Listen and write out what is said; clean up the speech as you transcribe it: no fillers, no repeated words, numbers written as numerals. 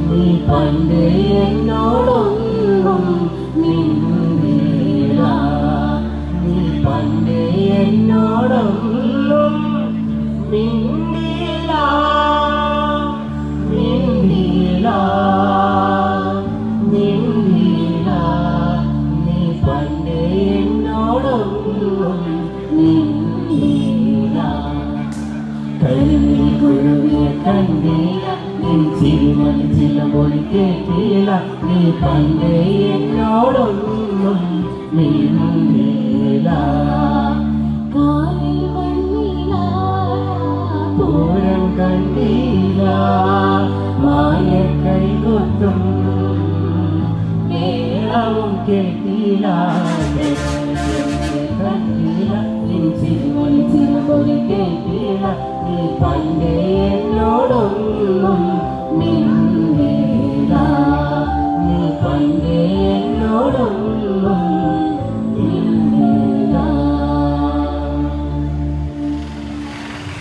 നീ പണ്ട് എന്നോടൊന്നും മിണ്ടിയില്ല, നീ പണ്ട് എന്നോടൊന്നും മിണ്ടിയില്ല, മിണ്ടിയില്ല, മിണ്ടിയില്ല, നീ പണ്ട് എന്നോടൊന്നും മിണ്ടിയില്ല. കരുവിൽ കുരുവിയെ കണ്ടില്ല, നിൻ ചിരിമണി ചിലമൊഴി കേട്ടില്ല, നീ പണ്ട് എന്നോടൊന്നും മിണ്ടിയില്ല. കാലിൽ വന്നില്ല, പൂരം കണ്ടില്ല, മായ കൈകൊട്ടും മേളവും കേട്ടില്ല, കണ്ടില്ല, നിൻ ചിരിമണി ചിലമൊഴി കേട്ടില്ല, നീ പണ്ട് എന്നോടൊന്നും മിണ്ടിയില്ല, നീ പണ്ട്